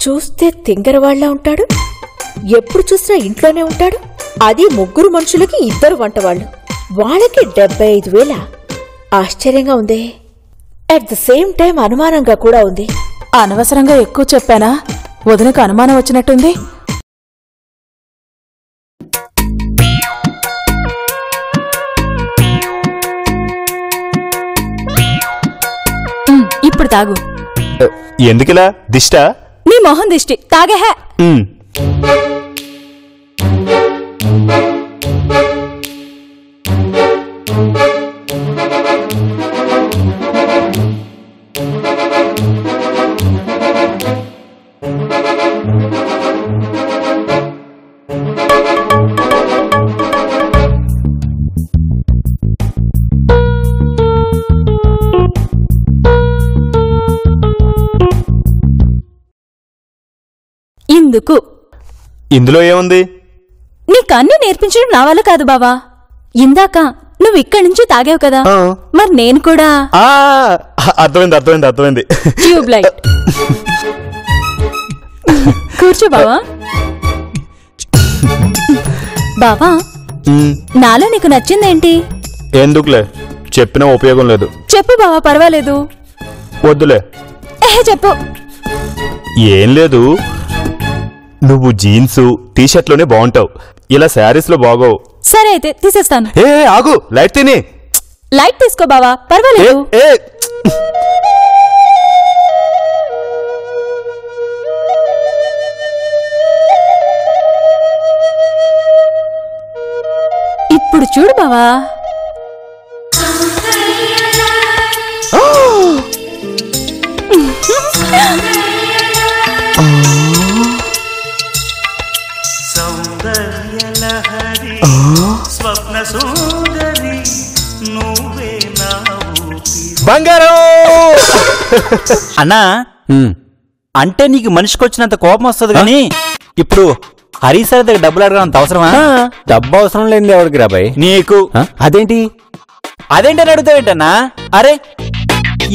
చూస్తే తింగరవాళ్లా ఉంటాడు, ఎప్పుడు చూసినా ఇంట్లోనే ఉంటాడు. అది 3 మనుషులకి 2 వంటవాళ్లు, వాళ్ళకి 75,000. ఆశ్చర్యంగా ఉంది. అట్ ద సేమ్ టైం అనుమానంగా కూడా ఉంది. అనవసరంగా ఎక్కువ చెప్పానా? వదినకు అనుమానం వచ్చినట్టుంది. ఇప్పుడు తాగు. ఎందుకులా? దిష్టా? నీ మొహం దిష్టి. తాగే. ఇందులో ఏముంది? నీకన్నీ నేర్పించడం నా వల్ల కాదు బావా. ఇందాక నువ్వు ఇక్కడి నుంచి తాగావు కదా, మరి నేను కూడా. అర్థమైంది. Tube light. కూర్చో బావా. బావా, నాలో నీకు నచ్చిందేంటి? ఎందుకులే, చెప్పినా ఉపయోగం లేదు. చెప్పు బావా, పర్వాలేదు. వద్దులే. చెప్పు. ఏం లేదు, నువ్వు జీన్స్ టీషర్ట్లోనే బాగుంటావు, ఇలా శారీస్ లో బాగోవు. సరే అయితే తీసేస్తాను. ఆగు, లైట్ తిని. లైట్ తీసుకో బావా, పర్వాలేదు. ఇప్పుడు చూడు బావా. బంగారం అన్నా, అంటే నీకు మనిషికొచ్చినంత కోపం వస్తుంది కానీ ఇప్పుడు హరీశ్వర్ దగ్గర డబ్బులు అడగడానికి అవసరమా? డబ్బు అవసరం లేని ఎవరికి రాబాయ్ నీకు. అదేంటి అదేంటని అడుగుతావేంటన్నా? అరే,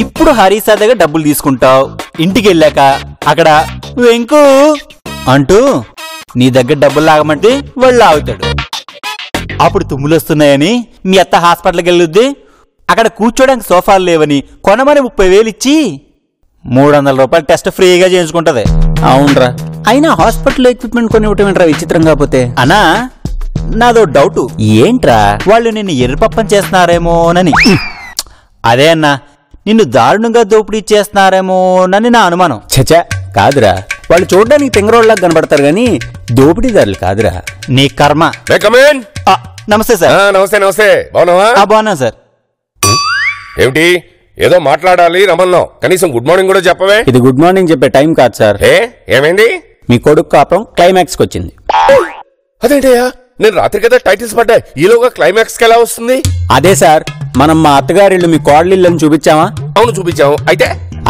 ఇప్పుడు హరీశ్వర్ దగ్గర డబ్బులు తీసుకుంటావు, ఇంటికి వెళ్ళాక అక్కడ వెంకు అంటూ నీ దగ్గర డబ్బులు లాగమంటే వాళ్ళు ఆగుతాడు. అప్పుడు తుమ్ములు వస్తున్నాయని మీ అత్త హాస్పిటల్కి వెళ్ళొద్ది, అక్కడ కూర్చోడానికి సోఫాలు లేవని కొనమని 30,000 ఇచ్చి 300 రూపాయలు టెస్ట్ ఫ్రీగా చేయించుకుంటది. అవునరా, అయినా హాస్పిటల్ ఎక్విప్మెంట్ కొని ఇవ్వటం విచిత్రం కాకపోతే. అన్నా, నాదో డౌటు. ఏంట్రా? వాళ్ళు నిన్ను ఎర్రపప్పం చేస్తున్నారేమోనని. అదే అన్నా, నిన్ను దారుణంగా దోపిడీ చేస్తున్నారేమోనని నా అనుమానం. చచా, కాదురా, వాళ్ళు చూడడానికి తెంగరోళ్ళకి కనబడతారు గాని దోపిడీదారులు కాదురా. నీ కర్మ. నమస్తే సార్. నమస్తే. బాగున్నావా? బాగున్నా సార్. ఏమిటి, ఏదో మాట్లాడాలి రమ్మన్నావు, కనీసం గుడ్ మార్నింగ్ కూడా చెప్పవే. ఇది గుడ్ మార్నింగ్ చెప్పే టైం కాదు సార్. ఏమైంది? మీ కొడుకు కాపురం క్లైమాక్స్ కి వచ్చింది. అదేంటయ్యా, నేను రాత్రి కదా టైటిల్స్ పడ్డాయి, ఈలోగా క్లైమాక్స్ కి ఎలా వస్తుంది? అదే సార్, మనం మా అత్తగారిల్లు మీ కోడలిల్లని చూపించావా? అవును, చూపించాము.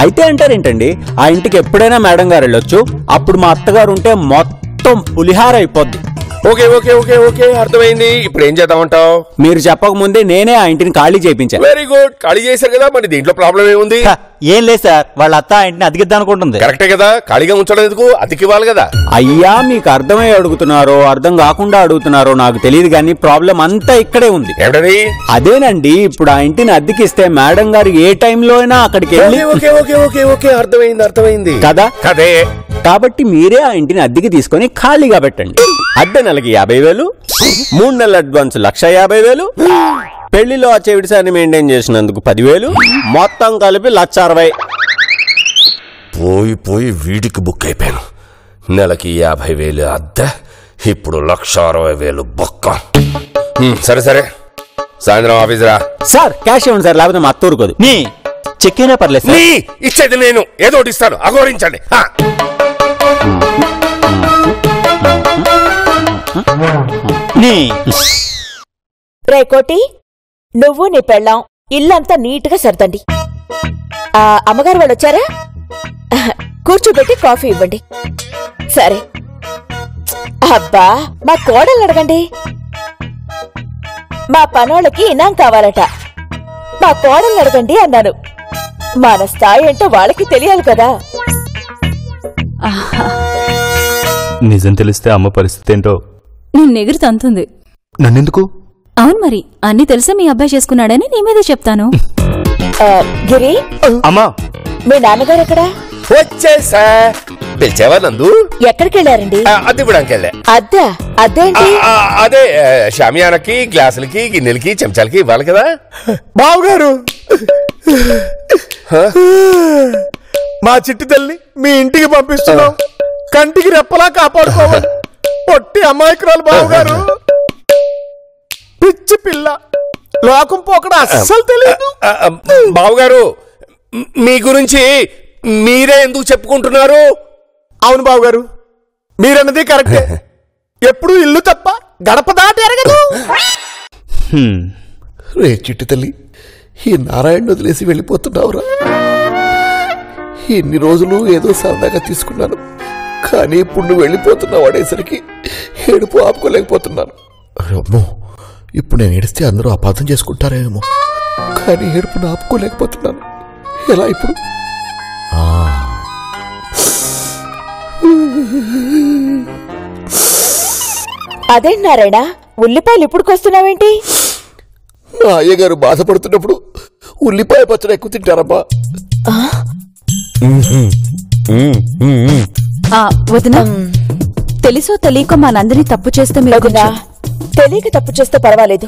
అయితే అంటారేంటండి? ఆ ఇంటికి ఎప్పుడైనా మేడం గారు వెళ్ళొచ్చు, అప్పుడు మా అత్తగారు ఉంటే మొత్తం పులిహార అయిపోద్ది. ఓకే ఓకే ఓకే ఓకే అర్థమైంది. ఇప్పుడు ఏం చేద్దామంటావు? మీరు చెప్పక ముందే నేనే ఆ ఇంటిని ఖాళీ చేయించాను. వెరీ గుడ్, ఖాళీ చేశారు కదా, మరి దీంట్లో ప్రాబ్లం ఏముంది? ఏం లేదు సార్, వాళ్ళ అత్త ఆ ఇంటిని అతికిద్దాం అనుకుంటుంది. కరెక్టే కదా, ఖాళీగా ఉంచడం ఎందుకు, అతికివ్వాలి కదా. అయ్యా, మీకు అర్థమై అడుగుతున్నారో అర్థం కాకుండా అడుగుతున్నారో నాకు తెలియదు కానీ ప్రాబ్లం అంతా ఇక్కడే ఉంది. ఏమిటది? అదేనండి, ఇప్పుడు ఆ ఇంటిని అద్దెకిస్తే మేడం గారు ఏ టైంలో అయినా అక్కడికి వెళ్ళి. ఓకే ఓకే ఓకే ఓకే అర్థమైంది కదా. కదే. కాబట్టి మీరే ఆ ఇంటిని అద్దెకి తీసుకొని ఖాళీగా పెట్టండి. అద్దె నెలకి 50,000, 3 నెలల అడ్వాన్స్ 150,000, పెళ్లిలో ఆ చెవిటిసాన్ని మెయింటైన్ చేసినందుకు 10,000, మొత్తం కలిపి 1,60,000. పోయి వీడికి బుక్ అయిపోయాను. నెలకి 50,000 అద్దె, ఇప్పుడు 1,60,000 బొక్క. సరే సాయంత్రం ఆఫీస్ రా. సార్ క్యాష్ ఇవ్వండి సార్, లేకపోతే మా అత్తూరుకోదు. నీ చెక్ అయినా పర్లేదు. ఇచ్చేది నేను, ఏదో ఒకటి ఇస్తాను, అఘోరించండి. రే కోటి, నువ్వు నీ పెళ్ళాం ఇల్లంతా నీట్ గా సర్దండి. అమ్మగారు వాళ్ళు వచ్చారా? కూర్చోబెట్టి కాఫీ ఇవ్వండి. సరే. అబ్బా, మా కోడలు అడగండి. మా పనోళ్ళకి ఇనాం కావాలట, మా కోడలు అడగండి అన్నాను. మన స్థాయి ఏంటో వాళ్ళకి తెలియాలి కదా. నిజం తెలిస్తే అమ్మ పరిస్థితి ఏంటో. నేను నెగిరి తంతుంది. నన్నెందుకు? అవును మరి, అన్ని తెలిసే మీ అబ్బాయి చేసుకున్నాడని నీ మీదే చెప్తాను. గిరి, అమ్మా, మీ నాన్నగారు ఎక్కడా? వచ్చేసా. పిలిచేవా నందు? ఎక్కడికి వెళ్ళారండి? అద్దె ఇవ్వడానికి వెళ్ళా. అదేంటి? అదే షామియానకి, గ్లాసులకి, గిన్నెలకి, చెంచాలకి ఇవ్వాలి కదా. బావుగారు, మా చిట్టి తల్లి మీ ఇంటికి పంపిస్తున్నాం. కంటికి రెప్పలా కాపాడుకోవాలి. పొట్టి అమాయకురాలు బావుగారు. పిచ్చి పిల్ల, లోకం పోకడ అస్సలు తెలియదు. బావుగారు, మీ గురించి మీరే ఎందుకు చెప్పుకుంటున్నారు? అవును బావుగారు, మీరన్నది కరెక్టే. ఎప్పుడు ఇల్లు తప్ప గడప దాటి ఎరగదు. రే చిట్టి తల్లి, ఈ నారాయణ వదిలేసి వెళ్ళిపోతున్నావురా. ఇన్ని రోజులు ఏదో సరదాగా తీసుకున్నాను, కానీ ఇప్పుడు నువ్వు వెళ్ళిపోతున్నావు అనేసరికి ఏడుపు ఆపుకోలేకపోతున్నాను. అమ్మో, ఇప్పుడు నేను ఏడిస్తే అందరూ అపార్థం చేసుకుంటారేమో, కానీ ఏడుపును ఆపుకోలేకపోతున్నాను. ఎలా ఇప్పుడు? అదేంటి నారాయణ, ఉల్లిపాయలు ఇప్పుడుకొస్తున్నావేంటి? మా అయ్యగారు బాధపడుతున్నప్పుడు ఉల్లిపాయ పచ్చడి ఎక్కువ తింటారమ్మా. వదినా, తెలుసో తెలియక మా నందిని తప్పు చేస్తే మీరు వదినా, తెలియక తప్పు చేస్తే పర్వాలేదు,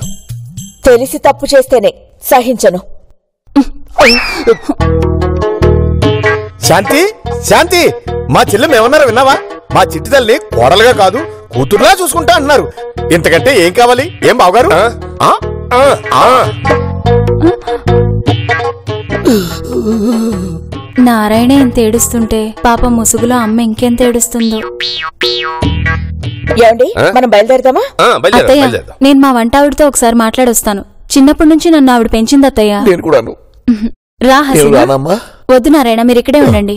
తెలిసి తప్పు చేస్తేనే సహించను. శాంతి, శాంతి, మా చెల్లెం ఏమన్నారో విన్నావా? మా చిట్టి తల్లి కోడలుగా కాదు కూతురులా చూసుకుంటా అంటున్నారు. ఇంతకంటే ఏం కావాలి? ఏం బావగారు? నారాయణ ఎంత ఏడుస్తుంటే పాప ముసుగులో అమ్మ ఇంకెంత ఏడుస్తుందో. ఏమండి, మనం బయలుదేరదామా? అత్తయ్య, నేను మా వంట ఆవిడతో ఒకసారి మాట్లాడొస్తాను. చిన్నప్పటి నుంచి నన్ను ఆవిడ పెంచింది అత్తయ్య. నేను కూడాను. రా హసీనా. నేను రానమ్మా. వద్దు నారాయణ, మీరు ఇక్కడే ఉండండి.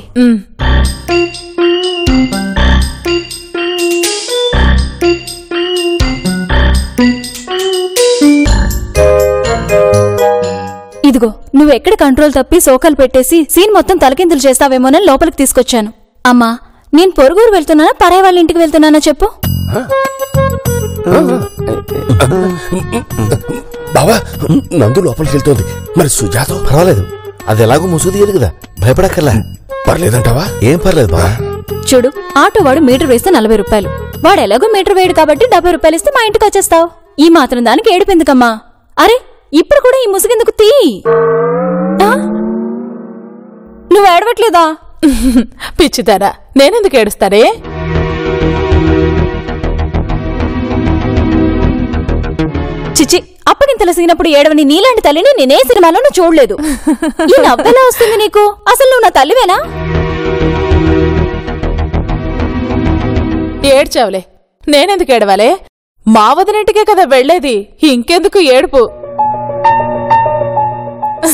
ఇదిగో, నువ్వెక్కడ కంట్రోల్ తప్పి సోకాలు పెట్టేసి సీన్ మొత్తం తలకిందులు చేస్తావేమోనని లోపలికి తీసుకొచ్చాను. అమ్మా, నేను పొరుగురు వెళ్తున్నానా పరాయి వాళ్ళ ఇంటికి వెళ్తున్నానా చెప్పు. బావా, నందు లోపలికి వెళ్తోంది. మరి సుజాత? పర్వాలేదు, అది ఎలాగో ముసుగు తీయదు కదా, భయపడక్కర్లా. పర్లేదంటావా? ఏం పర్లేదు బావా. చూడు, ఆటో వాడు మీటర్ వేస్తే 40 రూపాయలు. వాడు ఎలాగో మీటర్ వేయడు కాబట్టి 70 రూపాయలు ఇస్తే మా ఇంటికి వచ్చేస్తావు. ఈ మాత్రం దానికి ఏడిపోయిందికమ్మా. అరే, ఇప్పుడు కూడా ఈ ముసుగెందుకు తీ. నువ్వు ఏడవట్లేదా? పిచ్చిదారా, నేనెందుకు ఏడుస్తారే? చిచి, అప్పగింతల సీనప్పుడు ఏడవని నీలాంటి తల్లిని నేనే సినిమాలోనూ చూడలేదు. ఈ నవ్వెలా వస్తుంది నీకు? అసలు నువ్వు నా తల్లివేనా? ఏడ్చావులే, నేనెందుకు ఏడవాలే? మా వదినింటికే కదా వెళ్లేది, ఇంకెందుకు ఏడుపు?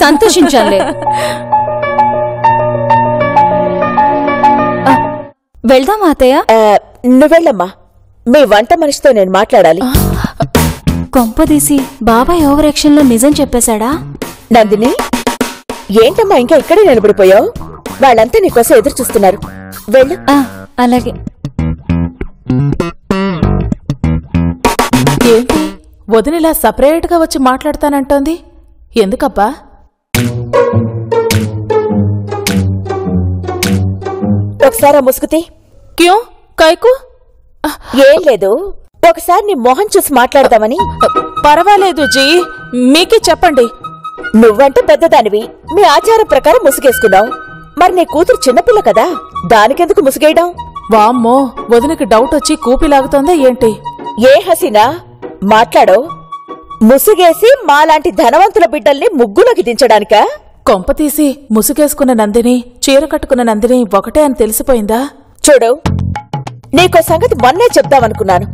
సంతోషించాలే. వెళ్దామా అత్తయ్య? నువ్వెళ్ళమ్మా, మీ వంట మనిషితో నేను మాట్లాడాలి. కొంపదీసి బాబాయ్ ఓవర్ యాక్షన్ లో నిజం చెప్పేశాడా? నందిని, ఏంటమ్మా ఇంకా ఇక్కడే నిలబడిపోయావు? వాళ్ళంతా నీకోసం ఎదురు చూస్తున్నారు, వెళ్ళు. అలాగే. ఏంటి వదినిలా సపరేట్ గా వచ్చి మాట్లాడతానంటోంది? ఎందుకబ్బా? ఒకసారి ముసుగుతి. క్యూ కైకు? ఏం లేదు, ఒకసారి నీ మొహం చూసి మాట్లాడదామని. పర్వాలేదు జీ, మీకే చెప్పండి. నువ్వంటే పెద్దదానివి, మీ ఆచారం ప్రకారం ముసుగేసుకున్నావు. మరి నీ కూతురు చిన్నపిల్ల కదా, దానికెందుకు ముసుగేయడం? వామ్మో, వదినకి డౌట్ వచ్చి కూపిలాగుతోందా ఏంటి? ఏ హసీనా, మాట్లాడో. ముసుగేసి మాలాంటి ధనవంతుల బిడ్డల్ని ముగ్గులోకి దించడానికా? కొంపతీసి ముసుగేసుకున్న నందిని, చీర కట్టుకున్న నందిని ఒకటే అని తెలిసిపోయిందా? చూడు, నీకో సంగతి మొన్నే చెప్దామనుకున్నాను,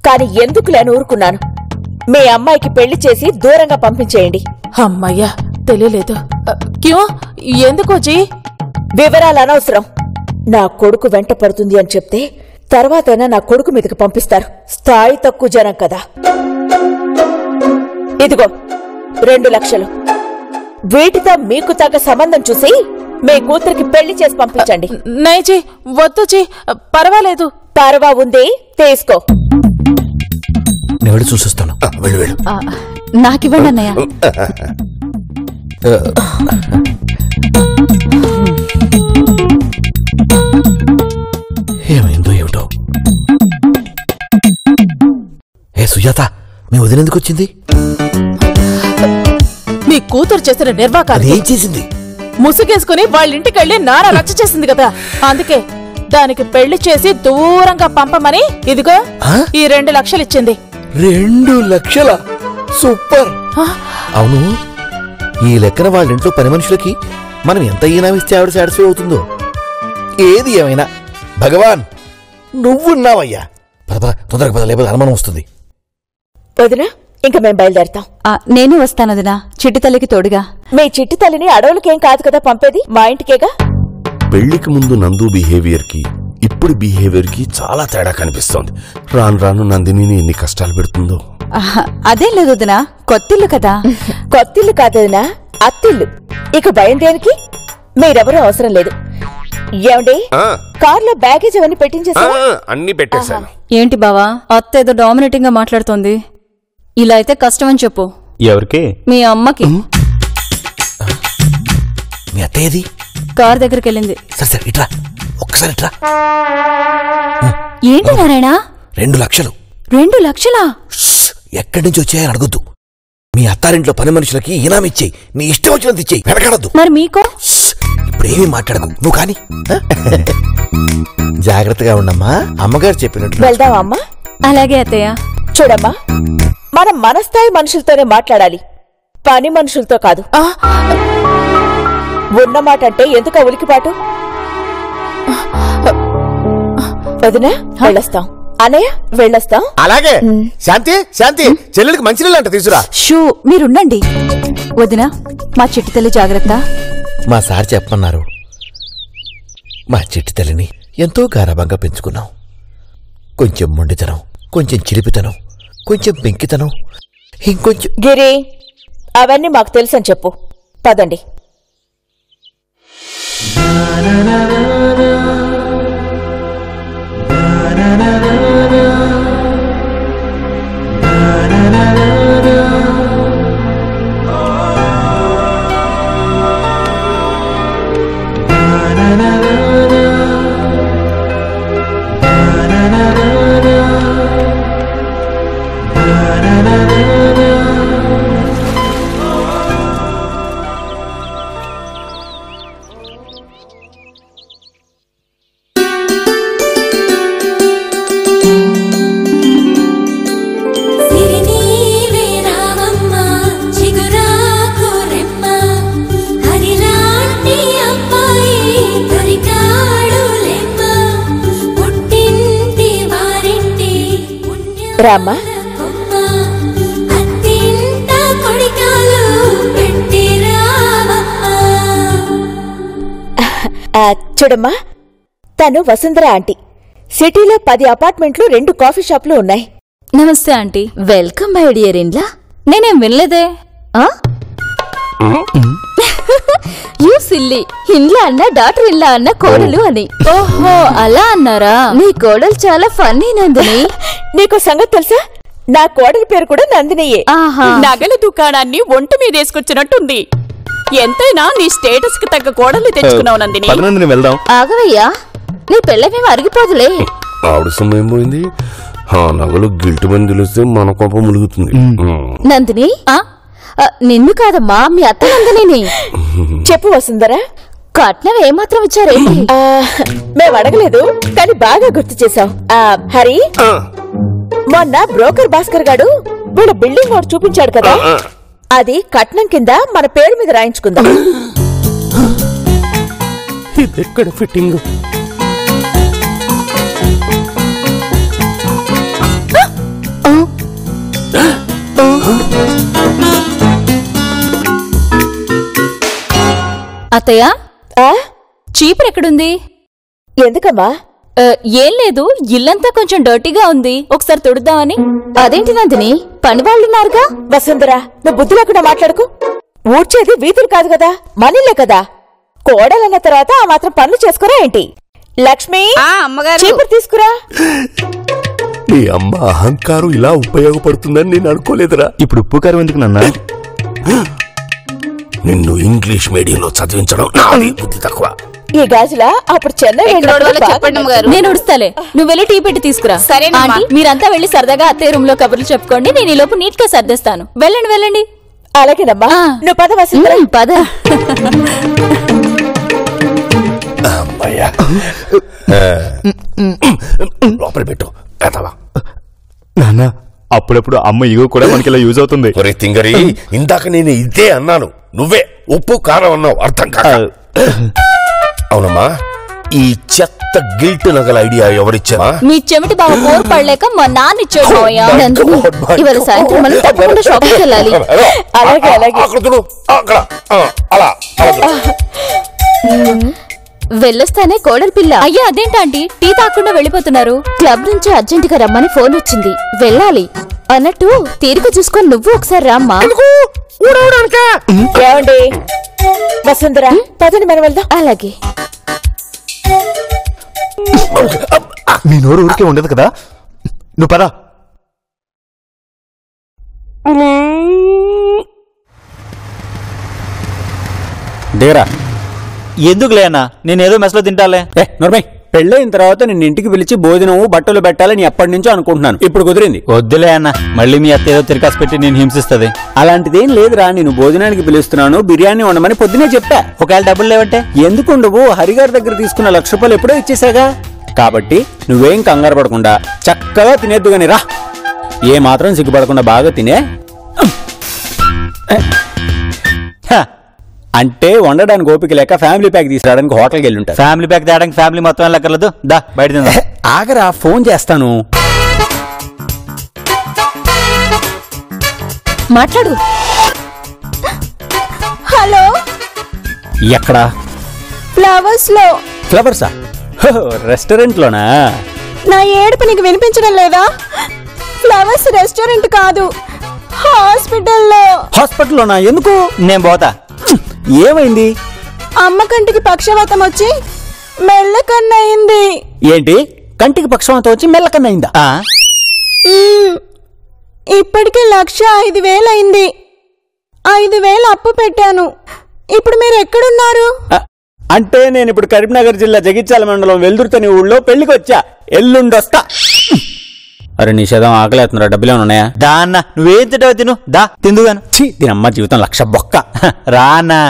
కాని ఎందుకులే అని ఊరుకున్నాను. మీ అమ్మాయికి పెళ్లి చేసి దూరంగా పంపించేయండి. అమ్మయ్యా, తెలియలేదు. క్యూ ఎందుకో జీ? వివరాలు అనవసరం. నా కొడుకు వెంట పడుతుంది అని చెప్తే తర్వాతైనా నా కొడుకు మీదకి పంపిస్తారు. స్థాయి తక్కువ జనం కదా. ఇదిగో 2 లక్షలు. వీటితో మీకు తగ్గ సంబంధం చూసి మీ కూతురికి పెళ్లి చేసి పంపించండి. నైజీ వద్దుచి, పర్వాలేదు. పర్వా ఉంది, తీసుకో. నేను వెళ్ళి చూసిస్తాను. వెళ్ళు వెళ్ళు. నాకివ్వండి అన్నయ్య. ఏమైందో ఏమిటో. ఏ సుజాత, మీ వదిలేందుకు వచ్చింది? మీ కూతురు చేసిన నిర్వాకాలు ఏం చేసింది? ముసుగేసుకుని వాళ్ళింటికెళ్ళి నారా రచ్చ చేసింది కదా, అందుకే దానికి పెళ్లి చేసి దూరంగా పంపమని ఇదిగో ఈ 2 లక్షలు ఇచ్చింది. 2 లక్షల? సూపర్. అవును, ఈ లెక్కన వాళ్ళింట్లో పని మనుషులకి మనం ఎంత ఈనామిస్తే ఆవిడ సాటిస్ఫై అవుతుందో. ఏది ఏమైనా భగవాన్ నువ్వున్నావయ్యా. పద తొందరగా పద, లేకపోతే అనుమానం వస్తుంది. వదినా, ఇంకా మేం బయలుదేరతాం. నేను వస్తానదినా, చిట్టి తల్లికి తోడుగా. మీ చిట్టి తల్లిని అడవులకేం కాదు కదా పంపేది, మా ఇంటికేగా. పెళ్లికి ముందు నందు బిహేవియర్ కి ఇప్పుడు బిహేవియర్ కి చాలా తేడా కనిపిస్తోంది. రాను రాను నందిని ఎన్ని కష్టాలు పెడుతుందో. అదేం లేదు వదినా, కొత్తిల్లు కదా. కొత్తిల్లు కాదదినా, అత్తిల్లు. ఇక భయం దేనికి? మీరెవరూ అవసరం లేదు. ఏమండి, కార్లో బ్యాగేజ్ అవన్నీ పెట్టించేసారా? అన్ని పెట్టేశాను. ఏంటి బావా, అత్త ఏదో డామినేటింగ్ గా మాట్లాడుతోంది. ఇలా అయితే కష్టం అని చెప్పు. ఎవరికి? మీ అమ్మకి. మీ అత్త ఏది? కార్ దగ్గరికి వెళ్ళింది. సరే ఇట్రా, ఒక్కసారి ఇట్రా. ఏంటి నారాయణ? 2 లక్షలు. 2 లక్షలా? ఎక్కడి నుంచి వచ్చాయని అడగొద్దు. మీ అత్తారింట్లో పని మనుషులకి ఇనామిచ్చేయి, నీ ఇష్టం వచ్చినంత ఇచ్చేయి, వెనకాడద్దు. మరి మీకో? ఇప్పుడేమీ మాట్లాడకు, నువ్వు కాని. జాగ్రత్తగా ఉండమ్మా, అమ్మగారు చెప్పినట్టు. వెళ్దామా అమ్మా? అలాగే అత్తయ్య. చూడమ్మా, మనం మన స్థాయి మనుషులతోనే మాట్లాడాలి, పని మనుషులతో కాదు. ఉన్నమాట అంటే ఎందుకు ఉలికిపాటు? వదినా, వెళ్ళొస్తాం. అన్నయ్య, వెళ్ళొస్తాం. అలాగే. శాంతి, శాంతి, చెల్లెలికి మంచినీళ్ళు అంట తీసురా. షూ, మీరుండండి. వదినా, మా చిట్టి తల్లి జాగ్రత్త. మా సార్ చెప్పమన్నారు. మా చిట్టి తల్లిని ఎంతో గారాబంగా పెంచుకున్నాం. కొంచెం మొండితనం, కొంచెం చిలిపితనం, కొంచెం పెంకితనం, ఇంకొంచెం. గిరి, అవన్నీ మాకు తెలుసని చెప్పు. పదండి. రామ్మా, చూడమ్మా, తను వసుంధర ఆంటీ. సిటీలో 10 అపార్ట్మెంట్లు, 2 కాఫీ షాపులు ఉన్నాయి. నమస్తే aunty. Welcome my dear in-law. నేనేం వినలేదే. యూ సిల్లీ, ఇన్లా అన్న డాటర్ ఇన్లా అన్న కోడలు అని. ఓహో, అలా అన్నారా? నీ కోడలు చాలా ఫన్నీ నందిని. నీకు సంగతి తెలుసా? నా కోడలి పేరు కూడా నందినియే. నగల దుకాణాన్ని ఒంటి మీదేసుకొచ్చినట్టుంది. ఎంతైనా నీ స్టేటస్ కి తగ్గ కోడలు తెచ్చుకున్నావు నందిని. నందిని వెళ్దాం. ఆగవయ్యా, నీ పెళ్ళమేమి అరిగిపోదులే. ఆవిడ సమయం పోయింది. నగలు గిల్టు మంది తెలిస్తే మన కోపం ములుగుతుంది. నందిని, నిన్ను కాదమ్మా, మీ అత్త నందిని. చెప్పు వసుంధరా, కట్నం ఏమాత్రం ఇచ్చారేంటి? మేము అడగలేదు, కానీ బాగా గుర్తు చేశావు. హరి, మొన్న బ్రోకర్ భాస్కర్ గాడు వీళ్ళ బిల్డింగ్ వాడు చూపించాడు కదా, అది కట్నం కింద మన పేరు మీద రాయించుకుందాం. ఇదెక్కడ ఫిట్టింగ్? అత్తయ్య, చీపురు ఎక్కడుంది? ఎందుకమ్మా? ఏం లేదు, ఇల్లంతా కొంచెం డర్టీగా ఉంది, ఒకసారి తుడుద్దామని. అదేంటి నందిని, పనివాళ్ళున్నారుగా. వసుంధరా, నువ్వు బుద్ధి లేకుండా మాట్లాడుకు. ఊడ్చేది వీధులు కాదు కదా, మనీలే కదా. కోడలన్న తర్వాత ఆ మాత్రం పనులు చేసుకోరా ఏంటి? లక్ష్మి, చీపురు తీసుకురా. నీ అమ్మ అహంకారం ఇలా ఉపయోగపడుతుందని నేను అనుకోలేదురా. ఇప్పుడు ఉప్పు కారం ఎందుకు నాన్న? నిన్ను ఇంగ్లీష్ మీడియంలో చదివించడం నాది బుద్ధి తక్కువ. ఈ గాజులా అప్పుడు చెన్నై నేను ఉడుస్తాలే, నువ్వు వెళ్ళి టీ పెట్టి తీసుకురా. సరే మీరంతా వెళ్ళి సరదాగా అత్తయ్య రూమ్ లో కబుర్లు చెప్పుకోండి, నేను ఈ లోపు నీట్ గా సర్దేస్తాను. వెళ్ళండి వెళ్ళండి. అలాగేనమ్మా, నువ్వు పద వసుంధర. పద. లోపల పెట్టు. నాన్న, అప్పుడప్పుడు అమ్మ ఇగో కూడా మనకి ఇలా యూజ్ అవుతుంది. ఒరే తింగరి, ఇందాక నేను ఇదే అన్నాను, నువ్వే ఉప్పు కారం అన్నావు, అర్థం కాక. అవునమ్మా, ఈ చెత్త గిల్ట్ నగల ఐడియా ఎవరిచ్చారా? మీ చెమిటి బాగా కోరు పడలేక మా నాన్న ఇచ్చాడు. ఇవాళ సాయంత్రం మనం తప్పకుండా షాపింగ్కి వెళ్ళాలి. అలాగే అలాగే. వెళ్ళొస్తానే కోడలి పిల్ల. అయ్యా అదేంటంటీ టీ తాకుండా వెళ్ళిపోతున్నారు? క్లబ్ నుంచి అర్జెంట్ గా రమ్మని ఫోన్ వచ్చింది, వెళ్ళాలి. అన్నట్టు తీరిక చూసుకొని నువ్వు ఒకసారి రామ్మా. ఏమండి వసుంధర, పదండి మనం వెళ్దాం. అలాగే. మీ నోరు ఊరికే ఉండదు కదా, నువ్వు పదా. దిగరా. ఎందుకులే అన్నా, నేనేదో మెస్లో తింటాలే. నోర్మై, పెళ్ళైన తర్వాత నిన్ను ఇంటికి పిలిచి భోజనము బట్టలు పెట్టాలని ఎప్పటి నుంచో అనుకుంటున్నాను, ఇప్పుడు కుదిరింది. వద్దులే అన్న, మళ్ళీ మీ అత్త ఏదో తిరకాసు పెట్టి నేను హింసిస్తుంది. అలాంటిదేం లేదురా, నేను భోజనానికి పిలుస్తున్నాను, బిర్యానీ ఉండమని పొద్దునే చెప్పా. ఒకవేళ డబ్బులు లేవంటే ఎందుకు ఉండవు? హరిగారి దగ్గర తీసుకున్న 1,00,000 రూపాయలు ఎప్పుడో ఇచ్చేసాగా. కాబట్టి నువ్వేం కంగారు పడకుండా చక్కగా తినేద్దుగాని రా. ఏ మాత్రం సిగ్గుపడకుండా బాగా తినే. అంటే వండడానికి ఓపిక లేక ఫ్యామిలీ ప్యాక్ తీసుకురావడానికి హోటల్కి వెళ్ళి ఉంటారు. ఫ్యామిలీ ప్యాక్ తేడానికి ఫ్యామిలీ మొత్తం వెళ్ళక్కర్లేదు, దా బయట తిందా. ఆగరా, ఫోన్ చేస్తాను. మాట్లాడు. హలో, ఎక్కడా? ఫ్లవర్స్ లో. ఫ్లవర్సా? రెస్టారెంట్ లోనా? నా ఏడుపు నీకు వినిపించడం లేదా? ఫ్లవర్స్ రెస్టారెంట్ కాదు, హాస్పిటల్లో. హాస్పిటల్లోనా? ఎందుకు? నేను పోతా. ఏమైంది? అమ్మ కంటికి పక్షవాతం వచ్చి మెల్లకన్నయింది. ఏంటి? కంటికి పక్షవాతం వచ్చి మెల్లకన్నయిందా? ఇప్పటికే 1,05,000 అయింది. 5,000 అప్పు పెట్టాను. ఇప్పుడు మీరు ఎక్కడున్నారు? అంటే నేను ఇప్పుడు కరీంనగర్ జిల్లా జగిత్యాల మండలం వెల్దుర్తని ఊళ్ళో పెళ్లికి వచ్చా, ఎల్లుండొస్తా. అరే నిషేధం, ఆకలేస్తున్నారా? డబ్బులేమన్నా ఉన్నాయా? దా అన్న, నువ్వేం తింటావో తిను, దా తిందుగాను. ఛీ, దీనమ్మ జీవితం 1,00,000 బొక్క. రా అన్నా.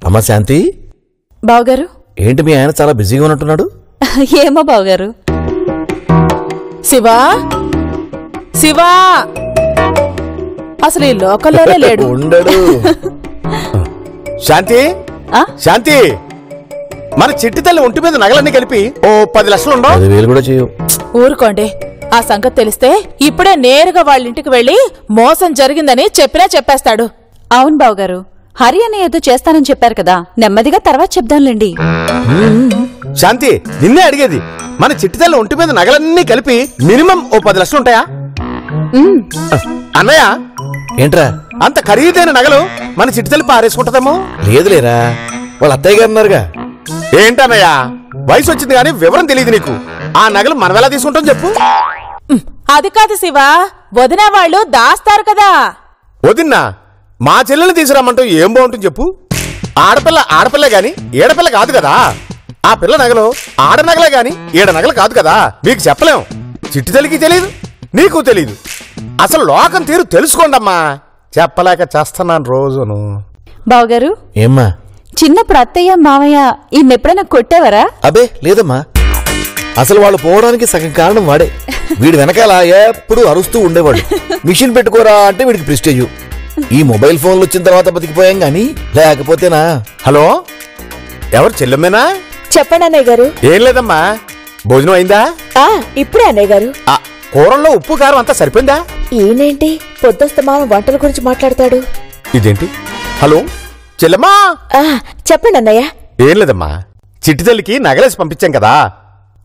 అమ్మా శాంతి. బావగారు. ఏంటి మీ ఆయన చాలా బిజీగా ఉన్నట్టున్నాడు? ఏమో బావగారు. శివా, శివా అసలు ఈ లోకల్లోనే లేడు. ఉండడు. శాంతి, శాంతి, మన చిట్టి తల్లి ఒంటి మీద నగలన్నీ కలిపి ఓ 10 లక్షలు ఉండవు. 10,000 కూడా చేయవు. ఊరుకోండి, ఆ సంగతి తెలిస్తే ఇప్పుడే నేరుగా వాళ్ళ ఇంటికి వెళ్లి మోసం జరిగిందని చెప్పినా చెప్పేస్తాడు. అవును బావగారు, హరి అనే ఏదో చేస్తానని చెప్పారు కదా, నెమ్మదిగా తర్వాత చెప్దాంలేండి. శాంతి, నిన్నే అడిగేది, మన చిట్టి తల్లి ఒంటి మీద నగలన్నీ కలిపి మినిమం ఓ 10 లక్షలు ఉంటాయా? అన్నయ్య, ఏంట్రా అంత ఖరీదైన నగలు మన చిట్టి తల్లి పారేసుకుంటదేమో? లేదులేరా, వాళ్ళ అత్తయ్య గారు ఉన్నారుగా. ఏంటన్నయ్య, వయసు వచ్చింది కానీ వివరం తెలియదు నీకు. ఆ నగలు మనం ఎలా తీసుకుంటాం చెప్పు? అది కాదు శివా, వదిన వాళ్ళు దాస్తారు కదా. వదిన్నా, మా చెల్లెల్ని తీసుకురామంటూ ఏం బాగుంటుంది చెప్పు? ఆడపిల్ల ఆడపిల్ల గాని ఏడపిల్ల కాదు కదా. ఆ పిల్ల నగలు ఆడనగలే గాని ఏడ నగలు కాదు కదా. మీకు చెప్పలేం. చిట్టి తల్లికి తెలీదు, నీకు తెలీదు. అసలు లోకం తీరు తెలుసుకోండమ్మా. చెప్పలేక చేస్తున్నాను రోజును. బావగారు, ఏమ్మా? చిన్నప్పుడు అత్తయ్య మామయ్య ఈయనెప్పుడైనా కొట్టేవారా? అబే లేదమ్మా, అసలు వాళ్ళు పోవడానికి సగం కారణం వాడే. వీడి వెనకాల ఎప్పుడు అరుస్తూ ఉండేవాడు. మిషన్ పెట్టుకోరా అంటే వీడికి ప్రెస్టేజ్. ఈ మొబైల్ ఫోన్లు వచ్చిన తర్వాత బతికిపోయాం గాని లేకపోతేనా. హలో, ఎవరు? చెల్లెమ్మేనా? చెప్పండి అన్నయ్య గారు. ఏం లేదమ్మా, భోజనం అయిందా? ఇప్పుడే అన్నయ్య గారు. కూరల్లో ఉప్పు కారం అంతా సరిపోయిందా? ఈయనేంటి పొద్దుస్తమానం వంటల గురించి మాట్లాడతాడు? ఇదేంటి? హలో చెల్లమ్మా. చెప్పండి అన్నయ్య. ఏం లేదమ్మా, చిట్టి తల్లికి నగలేసి పంపించాం కదా,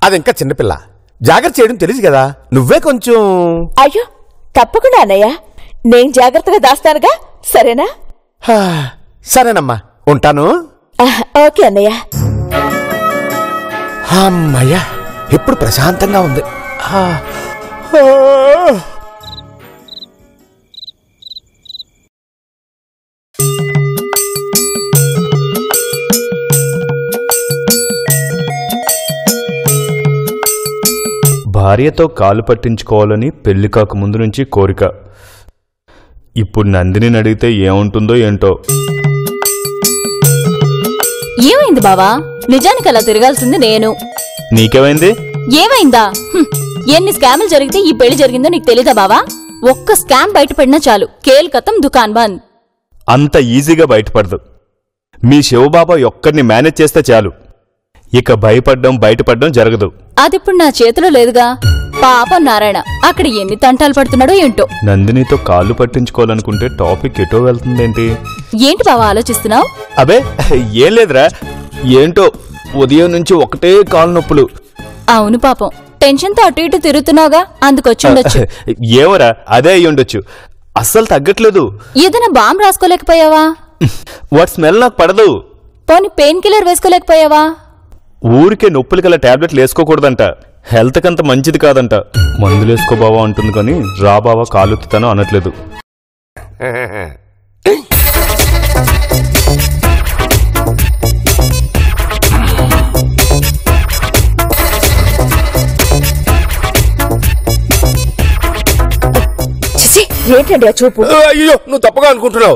అది ఇంకా చిన్నపిల్ల, జాగ్రత్త చేయడం తెలియదు కదా, నువ్వే కొంచెం. అయ్యో తప్పకుండా అన్నయ్య, నేను జాగ్రత్తగా దాస్తానుగా, సరేనా? సరేనమ్మా, ఉంటాను. ఓకే అన్నయ్య. అమ్మయ్యా, ఇప్పుడు ప్రశాంతంగా ఉంది. భార్యతో కాలు పట్టించుకోవాలని పెళ్లి కాకముందు నుంచి కోరిక. ఇప్పుడు నందిని అడిగితే ఏముంటుందో ఏంటో. ఏమైంది బావా? నిజానికి అలా తిరగాల్సింది నేను. నీకేమైంది? ఏమైందా? ఎన్ని స్కాములు జరిగితే ఈ పెళ్లి జరిగిందో నీకు తెలీదా బావా? ఒక్క స్కామ్ బయటపడినా చాలు, కేల్ కతం దుకాన్ బంద్. అంత ఈజీగా బయటపడదు. మీ శివబాబా ఒక్కడిని మేనేజ్ చేస్తే చాలు, ఇక బయటపడ్డం జరగదు. అదిప్పుడు నా చేతిలో లేదుగా. పాపం నారాయణ అక్కడ ఎన్ని తంటాలు పడుతున్నాడో ఏంటో. నందినితో కాళ్ళు పట్టించుకోవాలనుకుంటే టాపిక్ ఎటో వెళ్తుందేంటి? ఏంటి బావా ఆలోచిస్తున్నావు? అబే ఏం లేదురా, ఏంటో ఉదయం నుంచి ఒకటే కాలు నొప్పులు. అవును పాపం, టెన్షన్ తో అటు ఇటు తిరుగుతున్నావుగా, అందుకొచ్చుండొచ్చు. ఏమోరా, అదే అయ్యుండొచ్చు. అస్సలు తగ్గట్లేదు. ఏదైనా బాంబు రాసుకోలేకపోయావా? వాటి స్మెల్ నాకు పడదు. పోనీ పెయిన్ కిల్లర్ వేసుకోలేకపోయావా? ఊరికే నొప్పులు గల టాబ్లెట్లు వేసుకోకూడదంట, హెల్త్ కంత మంచిది కాదంట. మందులేసుకో బావా అంటుంది కానీ రా బావా కాలుతాను అనట్లేదు. ఏంటండి ఆ చూపు? అయ్యో, నువ్వు తప్పగా అనుకుంటున్నావు.